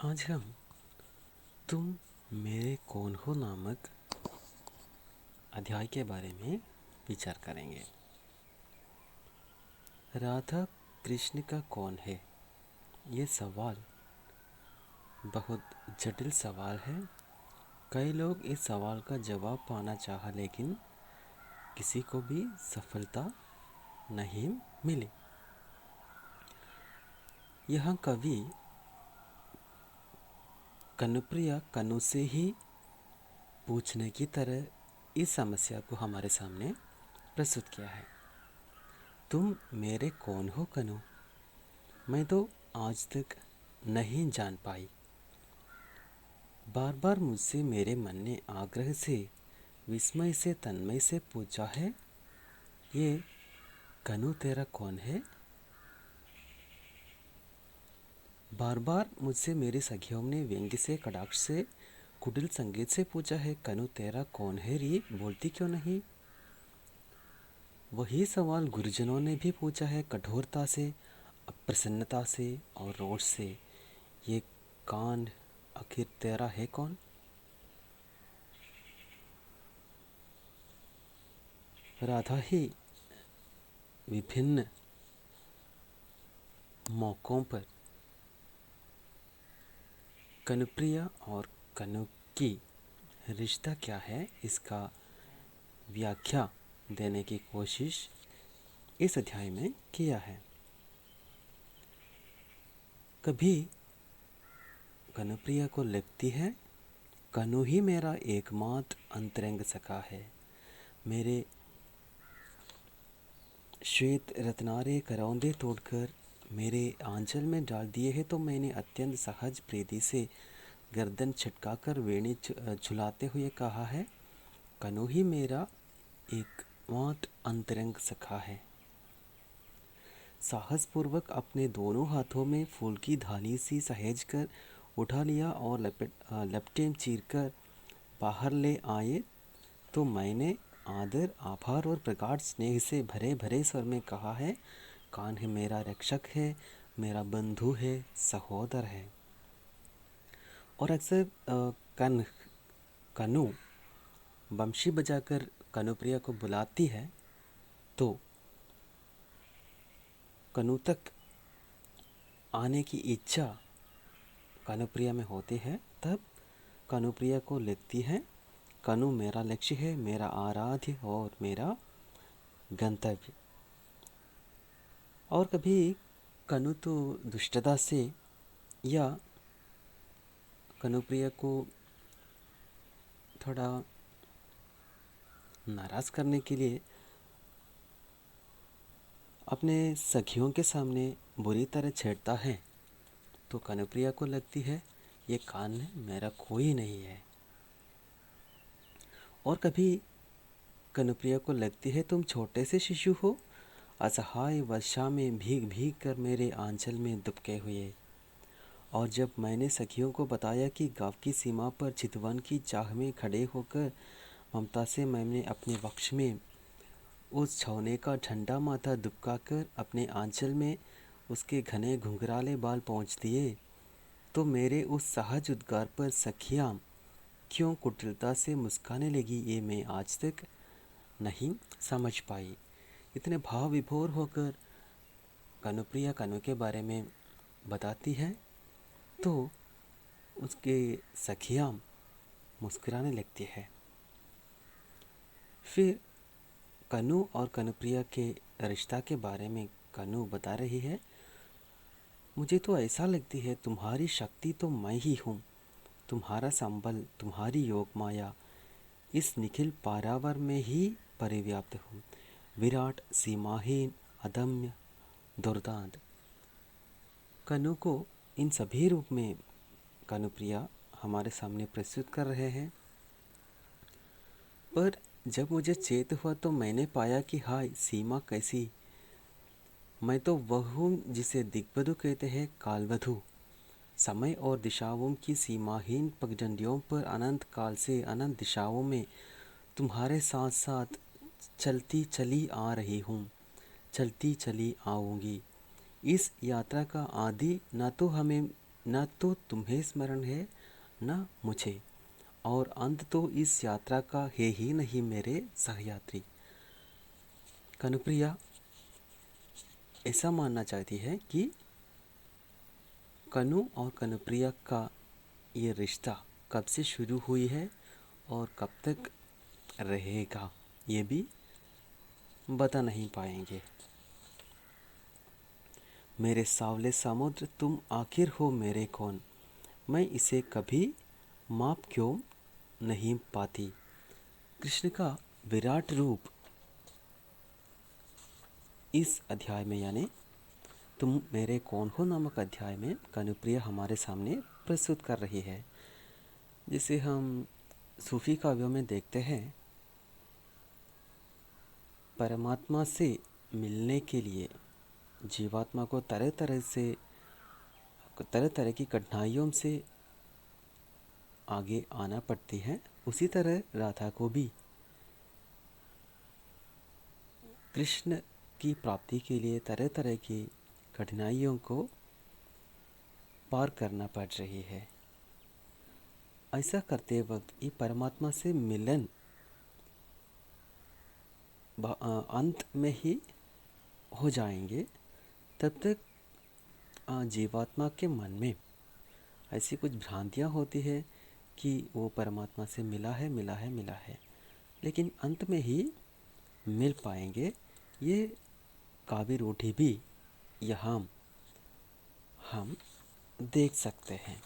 आज हम तुम मेरे कौन हो नामक अध्याय के बारे में विचार करेंगे। राधा कृष्ण का कौन है? ये सवाल बहुत जटिल सवाल है। कई लोग इस सवाल का जवाब पाना चाहा लेकिन किसी को भी सफलता नहीं मिली। यह कवि कनुप्रिया कनु से ही पूछने की तरह इस समस्या को हमारे सामने प्रस्तुत किया है। तुम मेरे कौन हो कनु? मैं तो आज तक नहीं जान पाई। बार बार मुझसे मेरे मन ने आग्रह से, विस्मय से, तन्मय से पूछा है, ये कनु तेरा कौन है? बार बार मुझसे मेरी सखियों ने व्यंग्य से, कटाक्ष से, कुटिल संगीत से पूछा है, कनु तेरा कौन है री? बोलती क्यों नहीं? वही सवाल गुरुजनों ने भी पूछा है, कठोरता से, अप्रसन्नता से और रोष से। ये कान आखिर तेरा है कौन? राधा ही विभिन्न मौक़ों पर कनुप्रिया और कनु की रिश्ता क्या है, इसका व्याख्या देने की कोशिश इस अध्याय में किया है। कभी कनुप्रिया को लगती है कनु ही मेरा एकमात्र अंतरंग सखा है। मेरे श्वेत रत्नारे करौंदे तोड़कर मेरे आंचल में डाल दिए हैं, तो मैंने अत्यंत सहज प्रीति से गर्दन छटकाकर वेणी झुलाते हुए कहा है, कनु ही मेरा एकमात्र अंतरंग सखा है। साहसपूर्वक अपने दोनों हाथों में फूल की धानी सी सहेज कर उठा लिया और लपटें चीरकर बाहर ले आए तो मैंने आदर, आभार और प्रगाढ़ स्नेह से भरे भरे स्वर में कहा है, कान है मेरा रक्षक है, मेरा बंधु है, सहोदर है। और अक्सर कनु बंशी बजाकर कनुप्रिया को बुलाती है तो कनु तक आने की इच्छा कनुप्रिया में होती है। तब कनुप्रिया को लगती है कनु मेरा लक्ष्य है, मेरा आराध्य और मेरा गंतव्य। और कभी कनु तो दुष्टता से या कनुप्रिया को थोड़ा नाराज़ करने के लिए अपने सखियों के सामने बुरी तरह छेड़ता है, तो कनुप्रिया को लगती है ये कान मेरा कोई नहीं है। और कभी कनुप्रिया को लगती है तुम छोटे से शिशु हो, असहाय वर्षा में भीग भीग कर मेरे आंचल में दुबके हुए। और जब मैंने सखियों को बताया कि गाँव की सीमा पर चितवन की चाह में खड़े होकर ममता से मैंने अपने वक्ष में उस छौने का ठंडा माथा दुबका कर अपने आंचल में उसके घने घुंघराले बाल पहुँच दिए, तो मेरे उस सहज उद्गार पर सखियाँ क्यों कुटिलता से मुस्काने लगी, ये मैं आज तक नहीं समझ पाई। इतने भाव विभोर होकर कनुप्रिया कनु के बारे में बताती है तो उसके सखियाँ मुस्कुराने लगती है। फिर कनु और कनुप्रिया के रिश्ता के बारे में कनु बता रही है, मुझे तो ऐसा लगती है तुम्हारी शक्ति तो मैं ही हूँ, तुम्हारा संबल, तुम्हारी योग माया इस निखिल पारावर में ही परिव्याप्त हूँ, विराट, सीमाहीन, अदम्य, दुर्दांत। कनु को इन सभी रूप में कनुप्रिया हमारे सामने प्रस्तुत कर रहे हैं। पर जब मुझे चेत हुआ तो मैंने पाया कि हाय सीमा कैसी, मैं तो वह हूँ जिसे दिग्वधु कहते हैं, कालवधु। समय और दिशाओं की सीमाहीन पगडंडियों पर अनंत काल से अनंत दिशाओं में तुम्हारे साथ साथ चलती चली आ रही हूँ, चलती चली आऊँगी। इस यात्रा का आदि न तो हमें न तो तुम्हें स्मरण है न मुझे, और अंत तो इस यात्रा का है ही नहीं मेरे सहयात्री। कनुप्रिया ऐसा मानना चाहती है कि कनु और कनुप्रिया का ये रिश्ता कब से शुरू हुई है और कब तक रहेगा, ये भी बता नहीं पाएंगे। मेरे सावले समुद्र तुम आखिर हो मेरे कौन, मैं इसे कभी माप क्यों नहीं पाती। कृष्ण का विराट रूप इस अध्याय में, यानी तुम मेरे कौन हो नामक अध्याय में कनुप्रिया हमारे सामने प्रस्तुत कर रही है। जिसे हम सूफी काव्यों में देखते हैं, परमात्मा से मिलने के लिए जीवात्मा को तरह तरह की कठिनाइयों से आगे आना पड़ती है। उसी तरह राधा को भी कृष्ण की प्राप्ति के लिए तरह तरह की कठिनाइयों को पार करना पड़ रही है। ऐसा करते वक्त ये परमात्मा से मिलन अंत में ही हो जाएंगे। तब तक जीवात्मा के मन में ऐसी कुछ भ्रांतियाँ होती है कि वो परमात्मा से मिला है, लेकिन अंत में ही मिल पाएंगे। ये काव्य रूढ़ि भी यहाँ हम देख सकते हैं।